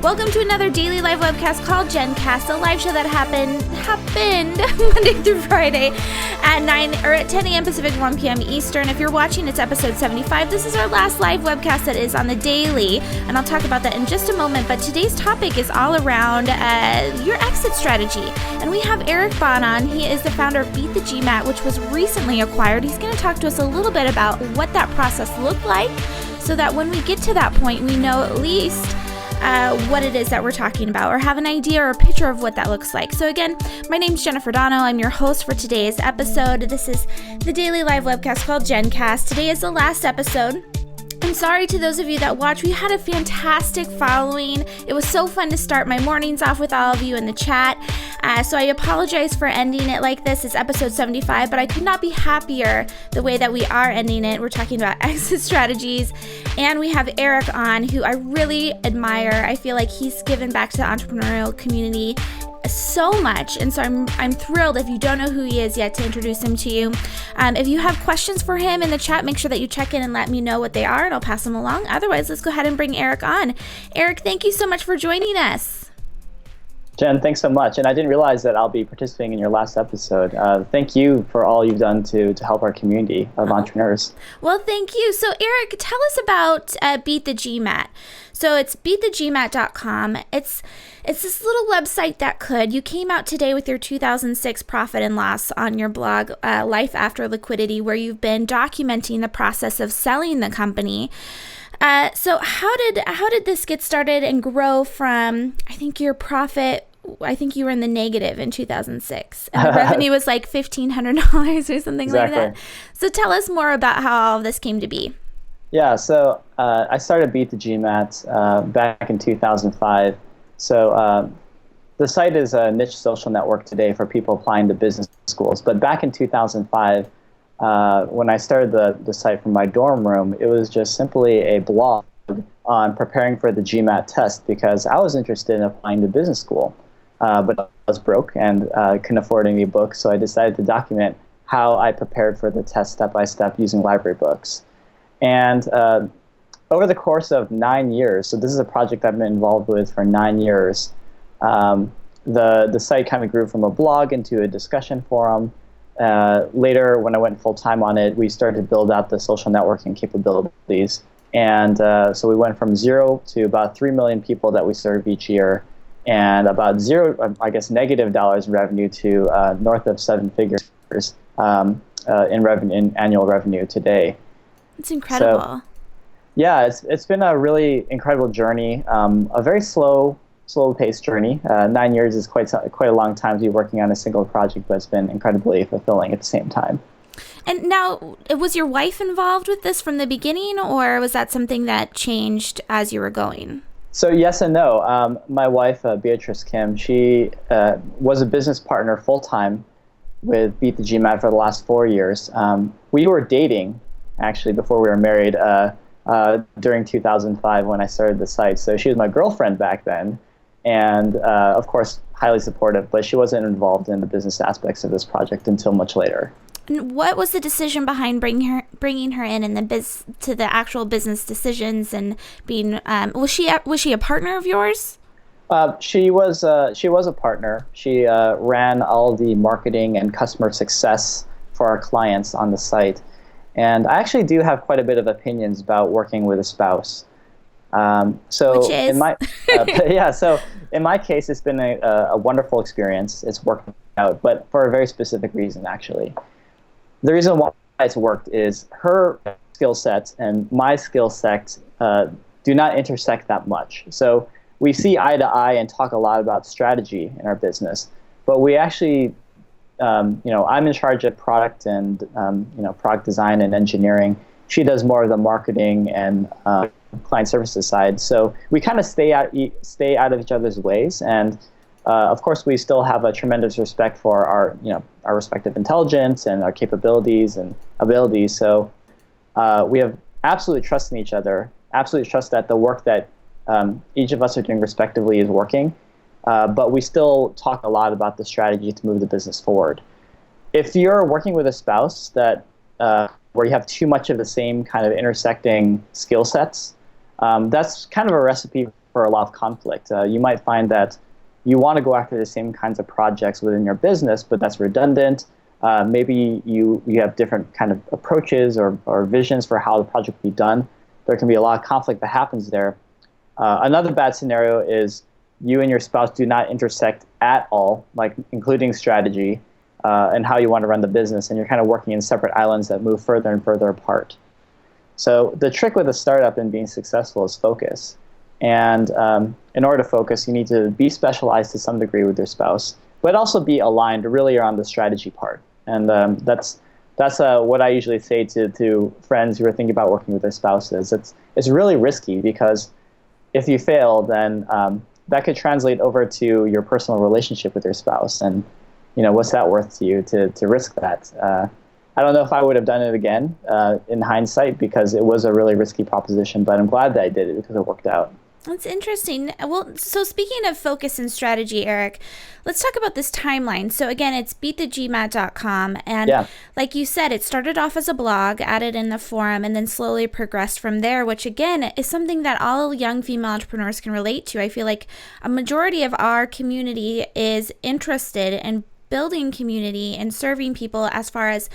Welcome to another daily live webcast called GenCast, a live show that happened Monday through Friday at 10 a.m. Pacific, 1 p.m. Eastern. If you're watching, it's episode 75. This is our last live webcast that is on the daily, and I'll talk about that in just a moment. But today's topic is all around your exit strategy, and we have Eric Bahn on. He is the founder of Beat the GMAT, which was recently acquired. He's going to talk to us a little bit about what that process looked like, so that when we get to that point, we know at least what it is that we're talking about, or have an idea or a picture of what that looks like. So again, my name's Jennifer Donogh. I'm your host for today's episode. This is the daily live webcast called GenCast. Today is the last episode. I'm sorry to those of you that watch. We had a fantastic following. It was so fun to start my mornings off with all of you in the chat. So I apologize for ending it like this. It's episode 75, but I could not be happier the way that we are ending it. We're talking about exit strategies, and we have Eric on, who I really admire. I feel like he's given back to the entrepreneurial community so much, and so I'm thrilled, if you don't know who he is yet, to introduce him to you. If you have questions for him in the chat, make sure that you check in and let me know what they are, and I'll pass them along. Otherwise, let's go ahead and bring Eric on. Eric, thank you so much for joining us. Jen, thanks so much. And I didn't realize that I'll be participating in your last episode. Thank you for all you've done to help our community of entrepreneurs. Well, thank you. So Eric, tell us about Beat the GMAT. So it's beatthegmat.com. It's this little website that you came out today with your 2006 profit and loss on your blog, Life After Liquidity, where you've been documenting the process of selling the company. So how did this get started and grow from, I think you were in the negative in 2006, and the revenue was like $1,500 or something like that. So tell us more about how all of this came to be. Yeah, so I started Beat the GMAT back in 2005. So the site is a niche social network today for people applying to business schools. But back in 2005, when I started the site from my dorm room, it was just simply a blog on preparing for the GMAT test, because I was interested in applying to business school, but I was broke and couldn't afford any books, so I decided to document how I prepared for the test step by step using library books. And over the course of 9 years, so this is a project I've been involved with for 9 years, the site kind of grew from a blog into a discussion forum. Later, when I went full-time on it, we started to build out the social networking capabilities. And so we went from 0 to about 3 million people that we serve each year, and about negative dollars in revenue to north of 7 figures in annual revenue today. It's incredible. So, yeah, it's been a really incredible journey, a very slow-paced journey. 9 years is quite a long time to be working on a single project, but it's been incredibly fulfilling at the same time. And now, was your wife involved with this from the beginning, or was that something that changed as you were going? So yes and no. My wife, Beatrice Kim, she was a business partner full-time with Beat the GMAT for the last 4 years. We were dating, actually, before we were married during 2005 when I started the site. So she was my girlfriend back then, and of course, highly supportive, but she wasn't involved in the business aspects of this project until much later. And what was the decision behind bringing her in to the actual business decisions and being? Was she a partner of yours? She was a partner. She ran all the marketing and customer success for our clients on the site, and I actually do have quite a bit of opinions about working with a spouse. Which is? So in my case, it's been a wonderful experience. It's worked out, but for a very specific reason, actually. The reason why it's worked is her skill sets and my skill set do not intersect that much. So we see eye to eye and talk a lot about strategy in our business, but we actually, I'm in charge of product and product design and engineering. She does more of the marketing and client services side. So we kind of stay out of each other's ways, and of course, we still have a tremendous respect for our respective intelligence and our capabilities and abilities. So we have absolute trust in each other, absolute trust that the work that each of us are doing respectively is working. But we still talk a lot about the strategy to move the business forward. If you're working with a spouse that where you have too much of the same kind of intersecting skill sets, that's kind of a recipe for a lot of conflict. You might find that you want to go after the same kinds of projects within your business, but that's redundant. Maybe you have different kind of approaches or visions for how the project will be done. There can be a lot of conflict that happens there. Another bad scenario is you and your spouse do not intersect at all, like including strategy and how you want to run the business, and you're kind of working in separate islands that move further and further apart. So the trick with a startup and being successful is focus. And in order to focus, you need to be specialized to some degree with your spouse, but also be aligned really around the strategy part. And that's what I usually say to friends who are thinking about working with their spouses. It's really risky because if you fail, then that could translate over to your personal relationship with your spouse. And what's that worth to you to risk that? I don't know if I would have done it again in hindsight because it was a really risky proposition, but I'm glad that I did it because it worked out. That's interesting. Well, so speaking of focus and strategy, Eric, let's talk about this timeline. So again, it's beatthegmat.com. And like you said, it started off as a blog, added in the forum, and then slowly progressed from there, which again is something that all young female entrepreneurs can relate to. I feel like a majority of our community is interested in building community and serving people as far as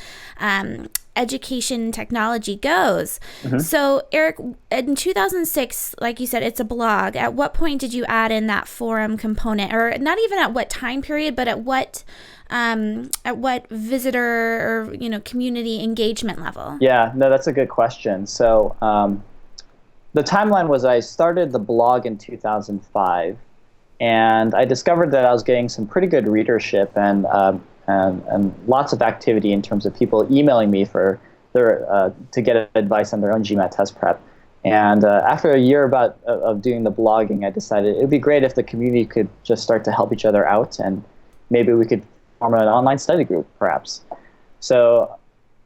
education technology goes. Mm-hmm. So Eric, in 2006, like you said, it's a blog. At what point did you add in that forum component, or not even at what time period, but at what visitor or community engagement level? Yeah, no, that's a good question. So the timeline was I started the blog in 2005. And I discovered that I was getting some pretty good readership and lots of activity in terms of people emailing me for their to get advice on their own GMAT test prep. And after a year of doing the blogging, I decided it would be great if the community could just start to help each other out, and maybe we could form an online study group, perhaps. So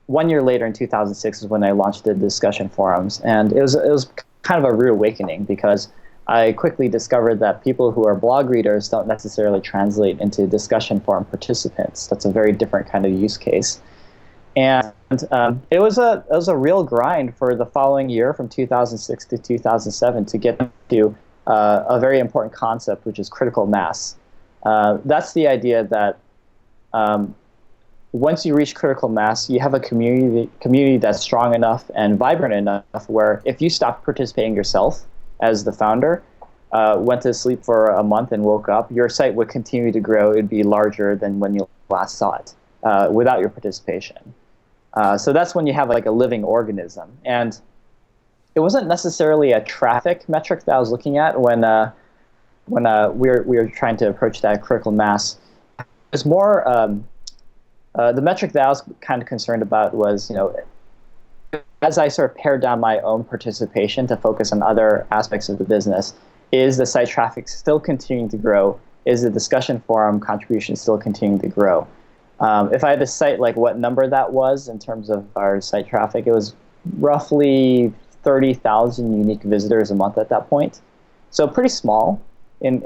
1 year later, in 2006, is when I launched the discussion forums, and it was kind of a rude awakening because I quickly discovered that people who are blog readers don't necessarily translate into discussion forum participants. That's a very different kind of use case. And it was a real grind for the following year from 2006 to 2007 to get to a very important concept, which is critical mass. That's the idea that once you reach critical mass, you have a community that's strong enough and vibrant enough where if you stop participating yourself, as the founder, went to sleep for a month and woke up, your site would continue to grow. It would be larger than when you last saw it without your participation. So that's when you have like a living organism. And it wasn't necessarily a traffic metric that I was looking at when we were trying to approach that critical mass. It was more the metric that I was kind of concerned about was, as I sort of pared down my own participation to focus on other aspects of the business, is the site traffic still continuing to grow? Is the discussion forum contribution still continuing to grow? If I had to cite like what number that was in terms of our site traffic, it was roughly 30,000 unique visitors a month at that point. So pretty small in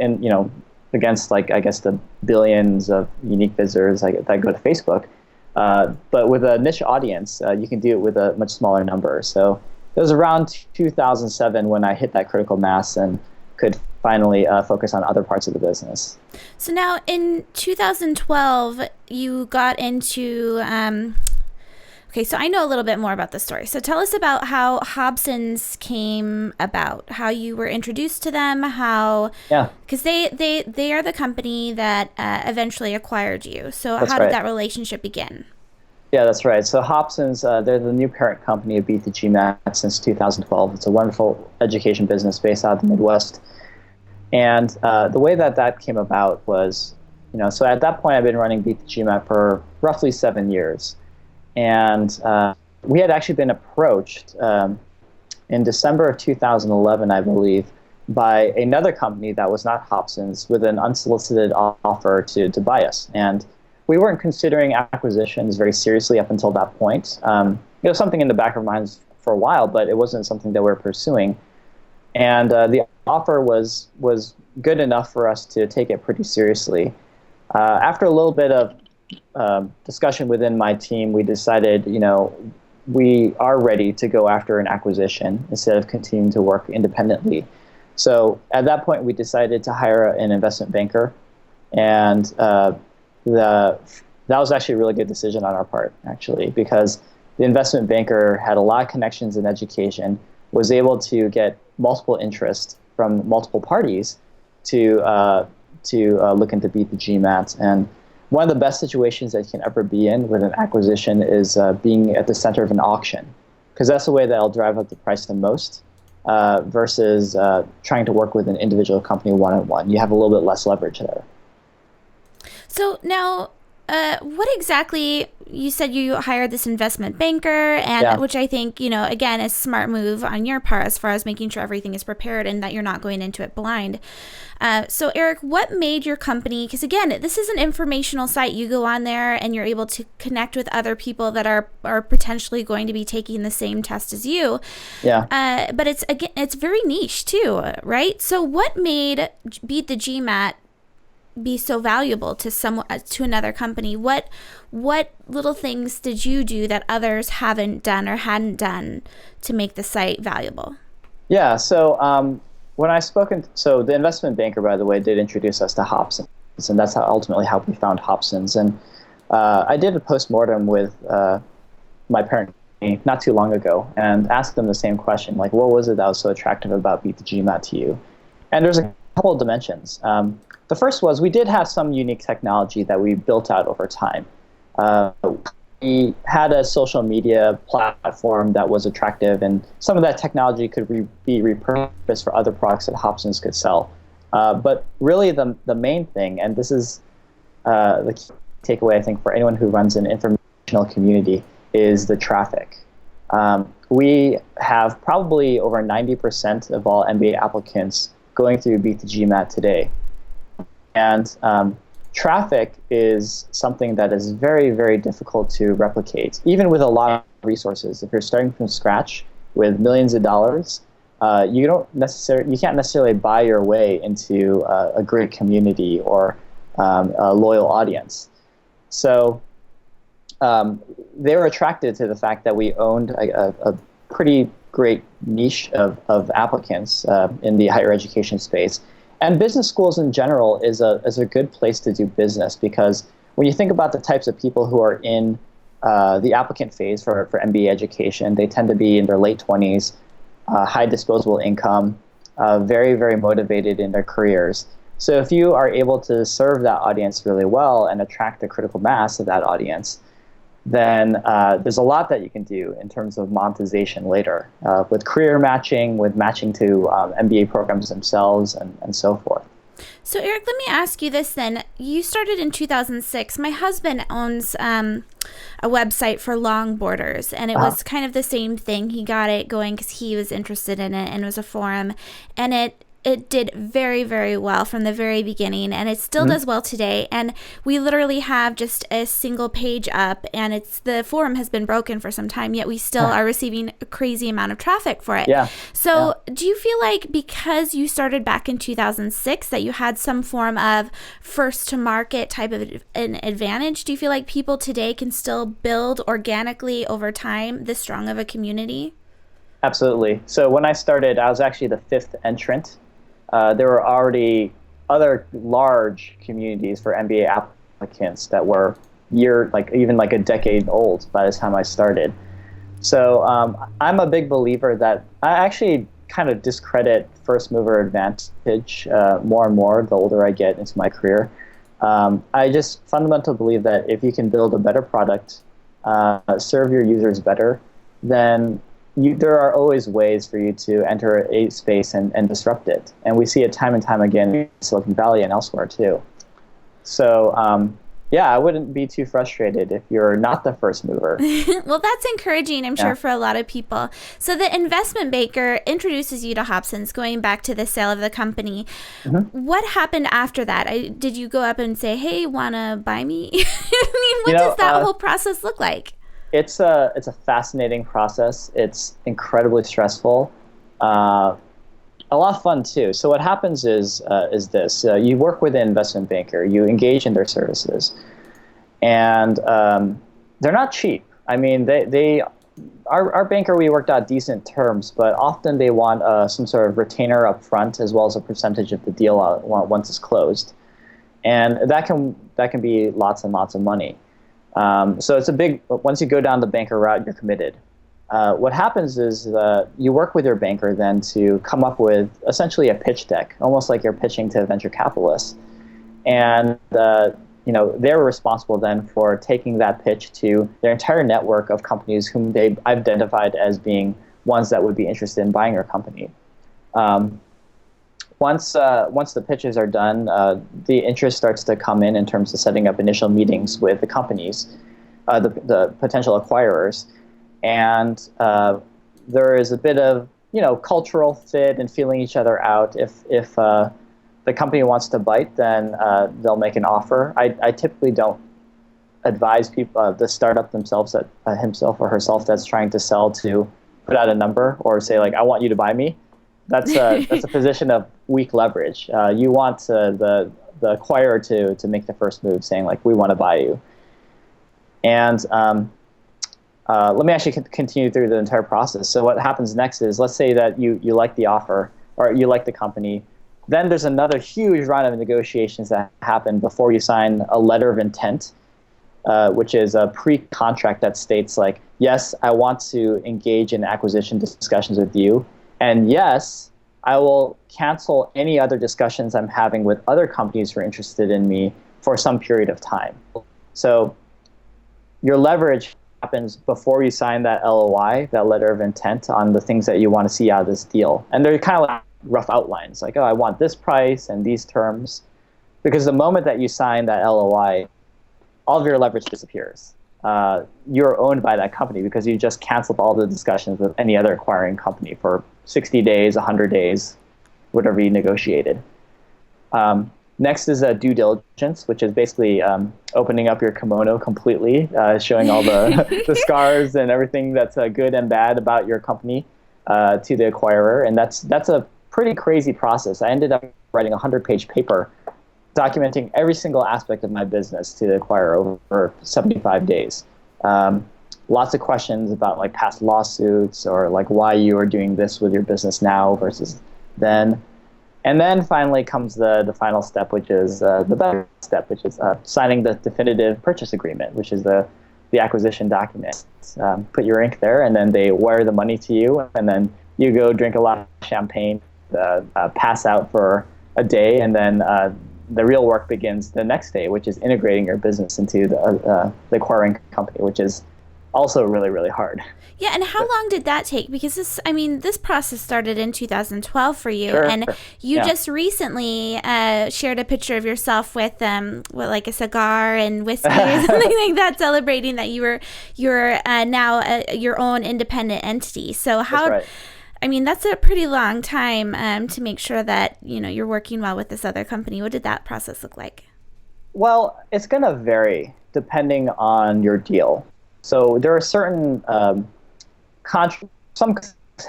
against like I guess the billions of unique visitors that go to Facebook. But with a niche audience, you can do it with a much smaller number. So it was around 2007 when I hit that critical mass and could finally focus on other parts of the business. So now in 2012, you got into, okay, so I know a little bit more about the story. So tell us about how Hobson's came about, how you were introduced to them, because they are the company that eventually acquired you. So how did that relationship begin? Yeah, that's right. So Hobson's, they're the new parent company of Beat the GMAT since 2012. It's a wonderful education business based out of the Midwest. And the way that came about was, so at that point I've been running Beat the GMAT for roughly 7 years. And we had actually been approached in December of 2011, I believe, by another company that was not Hobson's with an unsolicited offer to buy us. And we weren't considering acquisitions very seriously up until that point. It was something in the back of our minds for a while, but it wasn't something that we were pursuing. And the offer was good enough for us to take it pretty seriously. After a little bit of discussion within my team, we decided, we are ready to go after an acquisition instead of continuing to work independently. So at that point, we decided to hire an investment banker, and that was actually a really good decision on our part, actually, because the investment banker had a lot of connections in education, was able to get multiple interest from multiple parties to look into Beat the GMAT. And one of the best situations that you can ever be in with an acquisition is being at the center of an auction, because that's the way that'll drive up the price the most. Versus trying to work with an individual company one-on-one. You have a little bit less leverage there. So now, what exactly, you said you hired this investment banker, and which I think, again, is a smart move on your part as far as making sure everything is prepared and that you're not going into it blind. So Eric, what made your company, because again, this is an informational site. You go on there and you're able to connect with other people that are potentially going to be taking the same test as you. Yeah. But it's very niche too, right? So what made Beat the GMAT be so valuable to another company? What little things did you do that others haven't done or hadn't done to make the site valuable? Yeah, so when I so the investment banker, by the way, did introduce us to Hobsons, and that's ultimately how we found Hobsons. And I did a postmortem with my parent not too long ago and asked them the same question, like, what was it that was so attractive about Beat the GMAT to you? And there's a couple of dimensions. The first was we did have some unique technology that we built out over time. We had a social media platform that was attractive, and some of that technology could be repurposed for other products that Hobsons could sell. But really the main thing, and this is the key takeaway, I think, for anyone who runs an informational community, is the traffic. We have probably over 90% of all MBA applicants going through Beat the GMAT today. And traffic is something that is very, very difficult to replicate, even with a lot of resources. If you're starting from scratch with millions of dollars, you can't necessarily buy your way into a great community or a loyal audience. So they were attracted to the fact that we owned a pretty great niche of applicants in the higher education space. And business schools in general is a good place to do business, because when you think about the types of people who are in the applicant phase for MBA education, they tend to be in their late 20s, high disposable income, very, very motivated in their careers. So if you are able to serve that audience really well and attract the critical mass of that audience, then there's a lot that you can do in terms of monetization later, with career matching, with matching to MBA programs themselves, and so forth. So Eric, let me ask you this then. You started in 2006. My husband owns a website for longboarders, and it was kind of the same thing. He got it going because he was interested in it, and it was a forum, and it did very, very well from the very beginning, and it still does well today. And we literally have just a single page up, and the forum has been broken for some time, yet we still are receiving a crazy amount of traffic for it. So do you feel like because you started back in 2006 that you had some form of first to market type of an advantage? Do you feel like people today can still build organically over time this strong of a community? Absolutely. So when I started, I was actually the fifth entrant. There were already other large communities for MBA applicants that were even a decade old by the time I started. So I'm a big believer that I actually kind of discredit first mover advantage more and more the older I get into my career. I just fundamentally believe that if you can build a better product, serve your users better, then there are always ways for you to enter a space and disrupt it. And we see it time and time again in Silicon Valley and elsewhere too. So I wouldn't be too frustrated if you're not the first mover. Well, that's encouraging, I'm sure, for a lot of people. So the investment banker introduces you to Hobsons, going back to the sale of the company. What happened after that? Did you go up and say, hey, want to buy me? I mean, what does that whole process look like? It's a fascinating process. It's incredibly stressful, a lot of fun too. So what happens is this: you work with an investment banker, you engage in their services, and they're not cheap. I mean, they our banker, we worked out decent terms, but often they want some sort of retainer up front as well as a percentage of the deal once it's closed. And that can be lots and lots of money. So it's once you go down the banker route, you're committed. What happens is you work with your banker then to come up with essentially a pitch deck, almost like you're pitching to venture capitalists. And they're responsible then for taking that pitch to their entire network of companies whom they've identified as being ones that would be interested in buying your company. Once the pitches are done, the interest starts to come in terms of setting up initial meetings with the companies, the potential acquirers, and there is a bit of cultural fit and feeling each other out. If the company wants to bite, then they'll make an offer. I typically don't advise people, the startup themselves, himself or herself that's trying to sell, to put out a number or say like, I want you to buy me. That's a position of weak leverage. You want the acquirer to make the first move, saying like, we want to buy you. And let me actually continue through the entire process. So what happens next is, let's say that you like the offer or you like the company. Then there's another huge round of negotiations that happen before you sign a letter of intent, which is a pre-contract that states like, yes, I want to engage in acquisition discussions with you, and yes, I will cancel any other discussions I'm having with other companies who are interested in me for some period of time. So your leverage happens before you sign that LOI, that letter of intent, on the things that you want to see out of this deal. And they're kind of like rough outlines, like, oh, I want this price and these terms. Because the moment that you sign that LOI, all of your leverage disappears. You're owned by that company because you just canceled all the discussions with any other acquiring company for 60 days, 100 days, whatever you negotiated. Next is due diligence, which is basically opening up your kimono completely, showing all the scars and everything that's good and bad about your company to the acquirer. And that's a pretty crazy process. I ended up writing a 100-page paper documenting every single aspect of my business to the acquirer over 75 days. Lots of questions about like past lawsuits or like why you are doing this with your business now versus then. And then finally comes the final step, which is the better step, which is signing the definitive purchase agreement, which is the acquisition document. Put your ink there, and then they wire the money to you, and then you go drink a lot of champagne, pass out for a day, and then the real work begins the next day, which is integrating your business into the acquiring company, which is also really, really hard. Yeah, and how long did that take? Because this process started in 2012 for you, Sure. And you just recently shared a picture of yourself with like a cigar and whiskey or something like that, celebrating that you're now your own independent entity. So how? That's right. That's a pretty long time to make sure that you're working well with this other company. What did that process look like? Well, it's going to vary depending on your deal. So there are certain some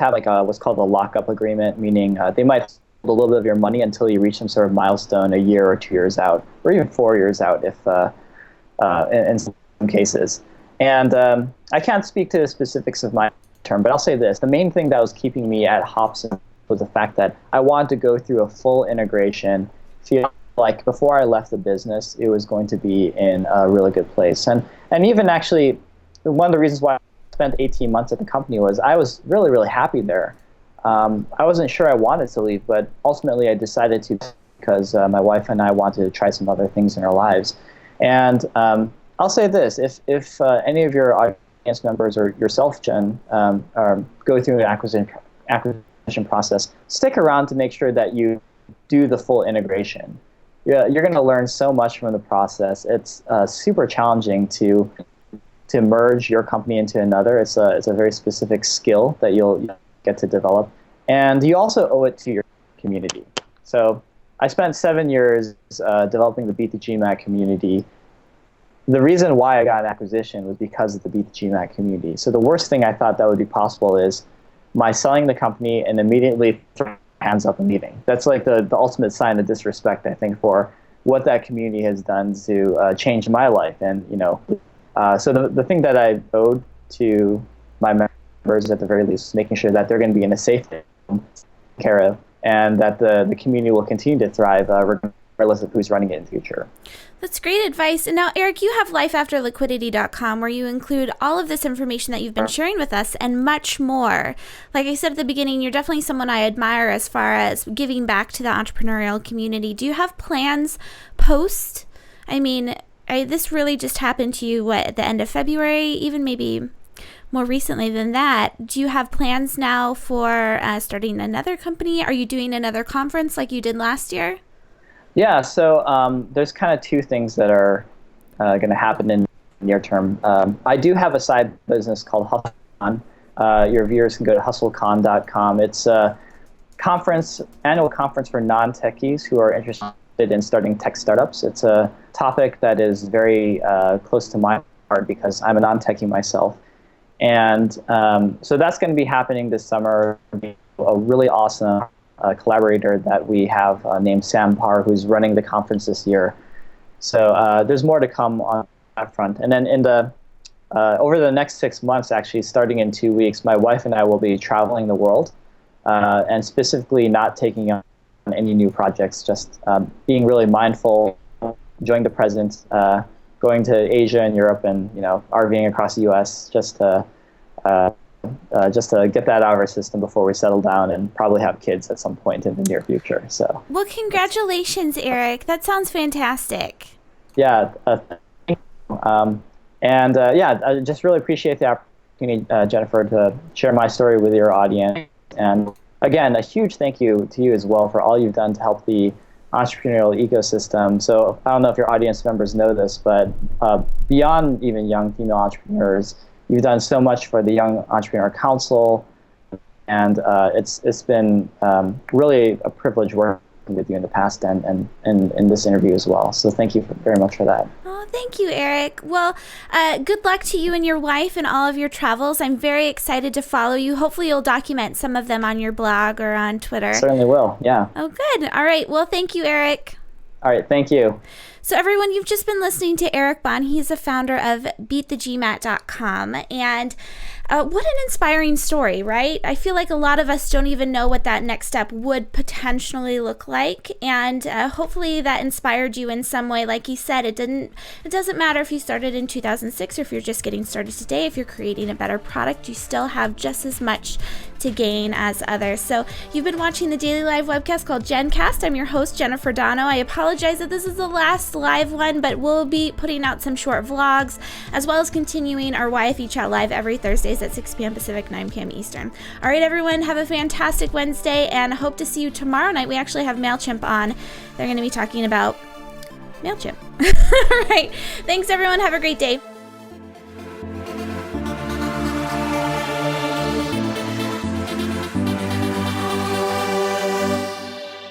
have like what's called a lockup agreement, meaning they might hold a little bit of your money until you reach some sort of milestone a year or 2 years out, or even 4 years out if in some cases. And I can't speak to the specifics of my term, but I'll say this. The main thing that was keeping me at Hobson was the fact that I wanted to go through a full integration, feel like before I left the business, it was going to be in a really good place. And even actually, one of the reasons why I spent 18 months at the company was I was really, really happy there. I wasn't sure I wanted to leave, but ultimately I decided to because my wife and I wanted to try some other things in our lives. And I'll say this, if any of your audience members or yourself, Jen, go through an acquisition process, stick around to make sure that you do the full integration. You're going to learn so much from the process. It's super challenging to merge your company into another. It's a very specific skill that you'll get to develop. And you also owe it to your community. So I spent 7 years developing the Beat the GMAT community. The reason why I got an acquisition was because of the Beat the GMAT community. So the worst thing I thought that would be possible is my selling the company and immediately throwing hands up and leaving. That's like the ultimate sign of disrespect, I think, for what that community has done to change my life. And so the thing that I owed to my members at the very least, making sure that they're going to be in a safe care of, and that the community will continue to thrive regardless of who's running it in the future. That's great advice. And now, Eric, you have lifeafterliquidity.com, where you include all of this information that you've been sharing with us and much more. Like I said at the beginning, you're definitely someone I admire as far as giving back to the entrepreneurial community. Do you have plans post? I mean, this really just happened to you, at the end of February, even maybe more recently than that. Do you have plans now for starting another company? Are you doing another conference like you did last year? Yeah, so there's kind of two things that are going to happen in the near term. I do have a side business called HustleCon. Your viewers can go to hustlecon.com. It's a annual conference for non-techies who are interested in starting tech startups. It's a topic that is very close to my heart because I'm a non-techie myself. And so that's going to be happening this summer. A really awesome collaborator that we have named Sam Parr, who's running the conference this year. So there's more to come on that front. And then over the next 6 months, actually, starting in 2 weeks, my wife and I will be traveling the world, and specifically not taking on any new projects, just being really mindful, enjoying the present, going to Asia and Europe, and RVing across the U.S. just to get that out of our system before we settle down and probably have kids at some point in the near future. So, well, congratulations, Eric. That sounds fantastic. Yeah, thank you. I just really appreciate the opportunity, Jennifer, to share my story with your audience. And again, a huge thank you to you as well for all you've done to help the entrepreneurial ecosystem. So I don't know if your audience members know this, but beyond even young female entrepreneurs, you've done so much for the Young Entrepreneur Council, and it's been really a privilege working with you in the past and in this interview as well. So thank you very much for that. Oh, thank you, Eric. Well, good luck to you and your wife and all of your travels. I'm very excited to follow you. Hopefully you'll document some of them on your blog or on Twitter. Certainly will, yeah. Oh, good. All right. Well, thank you, Eric. All right, thank you. So everyone, you've just been listening to Eric Bahn. He's the founder of beatthegmat.com. And what an inspiring story, right? I feel like a lot of us don't even know what that next step would potentially look like. And hopefully that inspired you in some way. Like he said, it doesn't matter if you started in 2006 or if you're just getting started today. If you're creating a better product, you still have just as much to gain as others. So you've been watching the daily live webcast called GenCast. I'm your host, Jennifer Donogh. I apologize that this is the last live one, but we'll be putting out some short vlogs as well as continuing our YFE chat live every Thursdays at 6 p.m. Pacific, 9 p.m. Eastern. All right, everyone, have a fantastic Wednesday, and I hope to see you tomorrow night. We actually have MailChimp on. They're going to be talking about MailChimp. All right. Thanks, everyone. Have a great day.